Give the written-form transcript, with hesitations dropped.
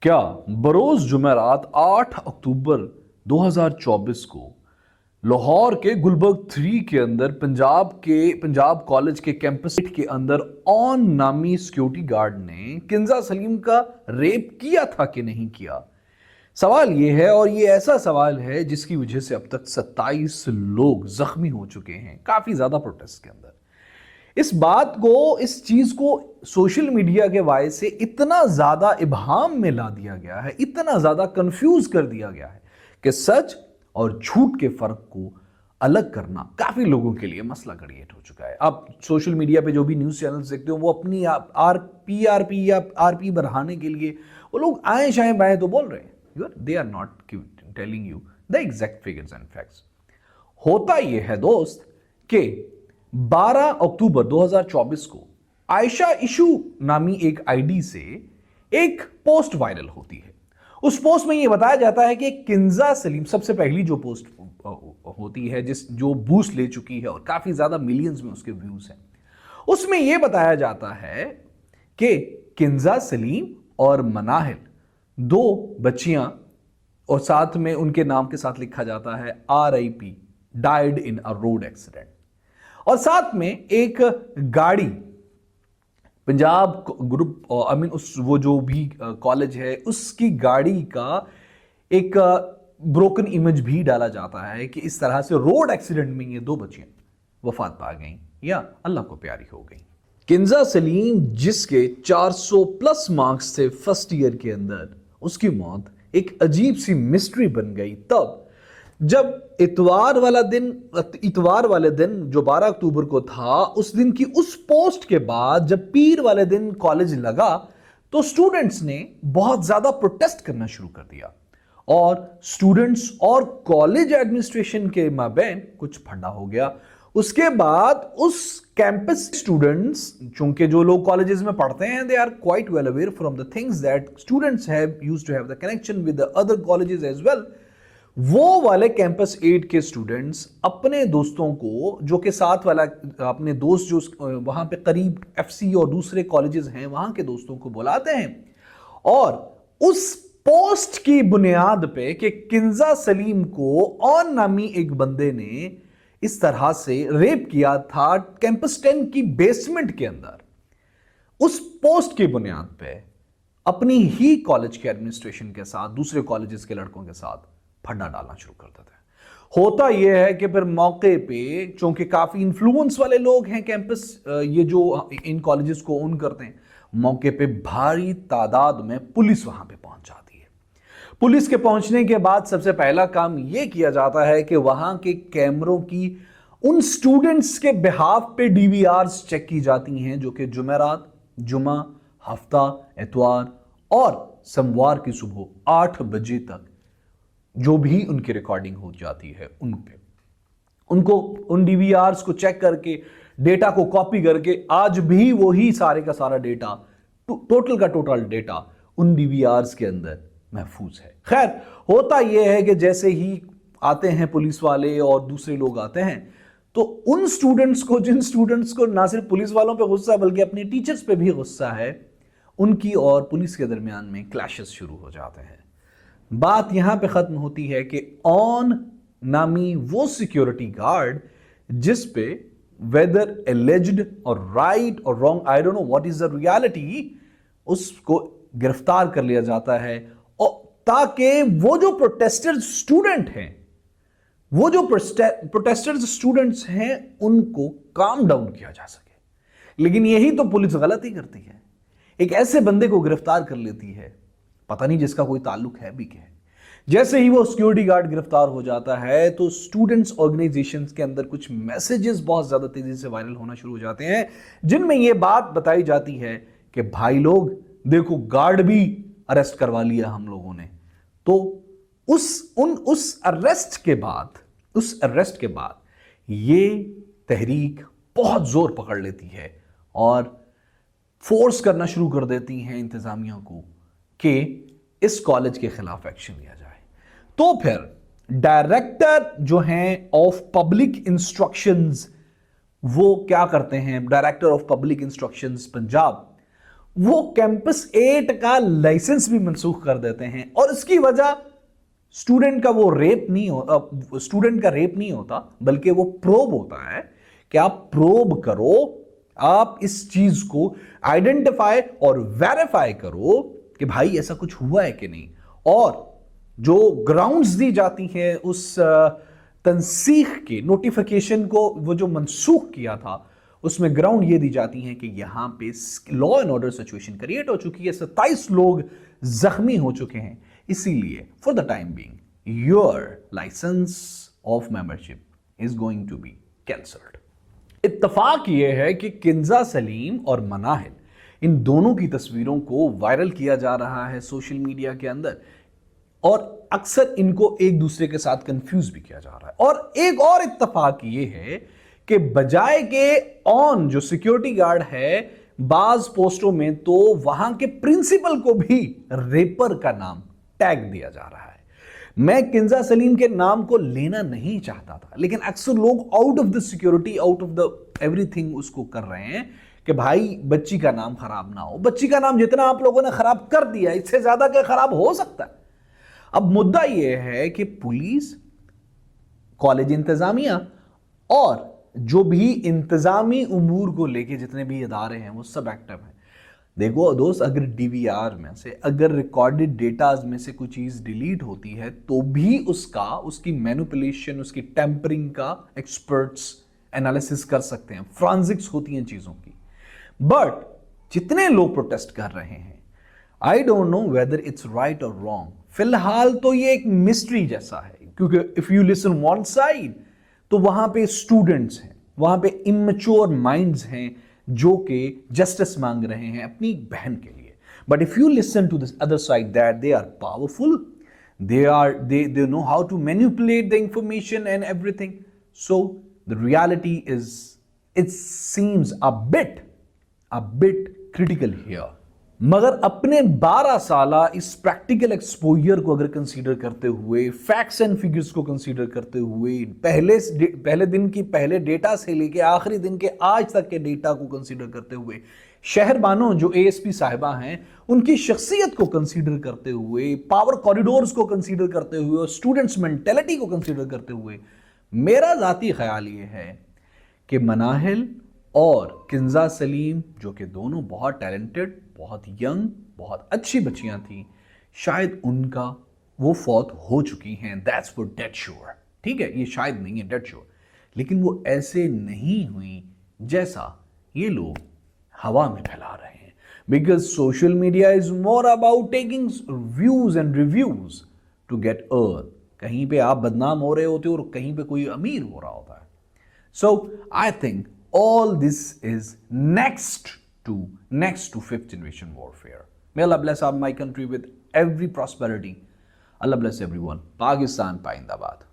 क्या बरोज जुमेरात 8 अक्टूबर 2024 को लाहौर के गुलबर्ग 3 के अंदर पंजाब कॉलेज के कैंपस के अंदर ऑन नामी सिक्योरिटी गार्ड ने किंजा सलीम का रेप किया था कि नहीं किया? सवाल ये है, और ये ऐसा सवाल है जिसकी वजह से अब तक 27 लोग जख्मी हो चुके हैं काफी ज्यादा प्रोटेस्ट के अंदर। इस चीज को सोशल मीडिया के वायस से इतना ज्यादा इबहम में ला दिया गया है, इतना ज्यादा कंफ्यूज कर दिया गया है कि सच और झूठ के फर्क को अलग करना काफी लोगों के लिए मसला क्रिएट हो चुका है। आप सोशल मीडिया पे जो भी न्यूज चैनल्स देखते हो, वो अपनी आरपी बढ़ाने के लिए वो लोग आए शाए बाएं तो बोल रहे हैं, they are not telling you the exact figures and facts. होता यह है दोस्त कि 12 अक्टूबर 2024 को आयशा इशू नामी एक आईडी से एक पोस्ट वायरल होती है। उस पोस्ट में यह बताया जाता है कि किंजा सलीम, सबसे पहली जो पोस्ट होती है जो बूस्ट ले चुकी है और काफी ज्यादा मिलियंस में उसके व्यूज हैं, उसमें यह बताया जाता है कि किंजा सलीम और मनाहिल दो बच्चियां, और साथ में उनके नाम के साथ लिखा जाता है RIP, died in a road accident, और साथ में एक गाड़ी पंजाब ग्रुप वो जो भी कॉलेज है उसकी गाड़ी का एक ब्रोकन इमेज भी डाला जाता है कि इस तरह से रोड एक्सीडेंट में ये दो बच्चियां वफात पा गई या अल्लाह को प्यारी हो गई। किंजा सलीम, जिसके 400 प्लस मार्क्स थे फर्स्ट ईयर के अंदर, उसकी मौत एक अजीब सी मिस्ट्री बन गई तब जब इतवार वाले दिन जो 12 अक्टूबर को था, उस दिन की उस पोस्ट के बाद जब पीर वाले दिन कॉलेज लगा तो स्टूडेंट्स ने बहुत ज्यादा प्रोटेस्ट करना शुरू कर दिया और स्टूडेंट्स और कॉलेज एडमिनिस्ट्रेशन के माबैन कुछ फंडा हो गया। उसके बाद उस कैंपस स्टूडेंट्स, चूंकि जो लोग कॉलेजेस में पढ़ते हैं, they are quite well aware from the things that students have used to have the connection with the other colleges as well. वो वाले कैंपस 8 के स्टूडेंट्स अपने दोस्तों को, जो के साथ वाला अपने दोस्त जो वहां पे करीब FC और दूसरे कॉलेजेस हैं वहां के दोस्तों को बुलाते हैं और उस पोस्ट की बुनियाद पे कि किंजा सलीम को ऑन नामी एक बंदे ने इस तरह से रेप किया था कैंपस 10 की बेसमेंट के अंदर, उस पोस्ट की बुनियाद पे अपनी ही कॉलेज के एडमिनिस्ट्रेशन के साथ दूसरे कॉलेजेस के लड़कों के साथ फंडा डालना शुरू कर देते हैं। होता यह है कि फिर मौके पे, चूंकि काफी इन्फ्लुएंस वाले लोग हैं कैंपस, ये जो इन कॉलेजेस को ओन करते हैं, मौके पे भारी तादाद में पुलिस वहां पे पहुंच जाती है। पुलिस के पहुंचने के बाद सबसे पहला काम यह किया जाता है कि वहां के कैमरों की उन स्टूडेंट्स के बिहाफ पे DVRs चेक की जाती हैं जो कि जुमेरात, जुमा, हफ्ता, इतवार और सोमवार की सुबह 8 बजे तक जो भी उनकी रिकॉर्डिंग हो जाती है उनको उन DVRs को चेक करके डेटा को कॉपी करके आज भी वही सारे का सारा डेटा, टोटल का टोटल डेटा उन DVRs के अंदर महफूज है। खैर, होता यह है कि जैसे ही आते हैं पुलिस वाले और दूसरे लोग आते हैं तो उन स्टूडेंट्स को, जिन स्टूडेंट्स को ना सिर्फ पुलिस वालों पे गुस्सा बल्कि अपने टीचर्स पे भी गुस्सा है, उनकी और पुलिस के दरमियान में क्लैशेस शुरू हो जाते हैं। बात यहां पे खत्म होती है कि ऑन नामी वो सिक्योरिटी गार्ड जिस पे वेदर एलिज्ड और राइट और wrong, I don't know what is the reality, उसको गिरफ्तार कर लिया जाता है और ताकि वो जो प्रोटेस्टर्स स्टूडेंट्स हैं उनको काम डाउन किया जा सके। लेकिन यही तो पुलिस गलती करती है, एक ऐसे बंदे को गिरफ्तार कर लेती है, पता नहीं जिसका कोई ताल्लुक है भी क्या है। जैसे ही वो सिक्योरिटी गार्ड गिरफ्तार हो जाता है तो स्टूडेंट्स ऑर्गेनाइजेशंस के अंदर कुछ मैसेजेस बहुत ज्यादा तेजी से वायरल होना शुरू हो जाते हैं जिनमें यह बात बताई जाती है कि भाई लोग देखो, गार्ड भी अरेस्ट करवा लिया हम लोगों ने। तो उस अरेस्ट के बाद ये तहरीक बहुत जोर पकड़ लेती है और फोर्स करना शुरू कर देती हैं इंतजामिया को कि इस कॉलेज के खिलाफ एक्शन लिया जाए। तो फिर डायरेक्टर जो हैं ऑफ पब्लिक इंस्ट्रक्शंस, वो क्या करते हैं, director of public instructions Punjab, وہ कैंपस 8 का लाइसेंस भी मनसूख कर देते हैं, और इसकी वजह स्टूडेंट का वो रेप नहीं हो, स्टूडेंट का रेप नहीं होता, बल्कि वो प्रोब होता है कि आप प्रोब करो, आप इस चीज को आइडेंटिफाई और वेरीफाई करो कि भाई ऐसा कुछ हुआ है कि नहीं। और जो ग्राउंड्स दी जाती हैं उस तंसीख के नोटिफिकेशन को, वो जो मनसूख किया था, उसमें ग्राउंड ये दी जाती हैं कि यहां पे law and order situation create हो चुकी है, 27 लोग जख्मी हो चुके हैं, इसीलिए for the time being your licence of membership is going to be cancelled. इत्तफाक ये है कि किंजा सलीम और मनाहिल, इन दोनों की तस्वीरों को वायरल किया जा रहा है सोशल मीडिया के अंदर, और अक्सर इनको एक दूसरे के साथ कंफ्यूज भी किया जा रहा है। और एक और इत्तफाक ये है कि बजाय के ऑन जो सिक्योरिटी गार्ड है बाज पोस्टों में, तो वहां के प्रिंसिपल को भी रेपर का नाम टैग दिया जा रहा है। मैं किंजा सलीम के नाम को लेना नहीं चाहता था, लेकिन अक्सर लोग out of the security, out of the everything उसको कर रहे हैं कि भाई बच्ची का नाम खराब ना हो। बच्ची का नाम जितना आप लोगों ने खराब कर दिया, इससे ज्यादा क्या खराब हो सकता है। अब मुद्दा यह है कि पुलिस, कॉलेज इंतजामिया और जो भी इंतजामी उमूर को लेके जितने भी इदारे हैं वो सब एक्टिव हैं। देखो दोस्त, अगर डीवीआर में से, अगर रिकॉर्डेड डेटाज में से कोई चीज डिलीट होती है तो भी उसकी मैनिपुलेशन, उसकी टेम्परिंग का एक्सपर्ट्स एनालिसिस कर सकते हैं, फ्रांसिक्स होती हैं चीजों की। बट जितने लोग प्रोटेस्ट कर रहे हैं, I don't know whether it's right और रॉन्ग। फिलहाल तो ये एक मिस्ट्री जैसा है, क्योंकि if you listen one side तो वहां पे स्टूडेंट्स हैं, वहां पे इमेच्योर माइंड्स हैं जो कि जस्टिस मांग रहे हैं अपनी बहन के लिए। But if you listen to this other side, that they are powerful, they know how to manipulate the information and everything. So the reality is, it seems a bit critical here. मगर अपने 12 साला इस practical exposure को अगर consider करते हुए, facts and figures को consider करते हुए, पहले दिन की पहले डेटा से लेके आखिरी दिन के आज तक के डेटा को कंसीडर करते हुए, शहरबानों जो एएसपी साहिबा हैं उनकी शख्सियत को कंसीडर करते हुए, पावर कॉरिडोर्स को कंसीडर करते हुए और स्टूडेंट्स मेंटेलिटी को कंसीडर करते हुए, मेरा जाती ख्याल ये है कि मनाहिल और किंजा सलीम, जो कि दोनों बहुत टैलेंटेड, बहुत यंग, बहुत अच्छी बच्चियां थी, शायद उनका वो फौत हो चुकी हैं, दैट्स फॉर डेड श्योर। ठीक है, ये शायद नहीं है डेड श्योर, लेकिन वो ऐसे नहीं हुई जैसा ये लोग हवा में फैला रहे हैं। Because social media is more about taking views and reviews to get earn. कहीं पे आप बदनाम हो रहे होते हो और कहीं पे कोई अमीर हो रहा होता है। So I think all this is next to fifth generation warfare. May Allah bless my country with every prosperity. Allah bless everyone. Pakistan Paindabad.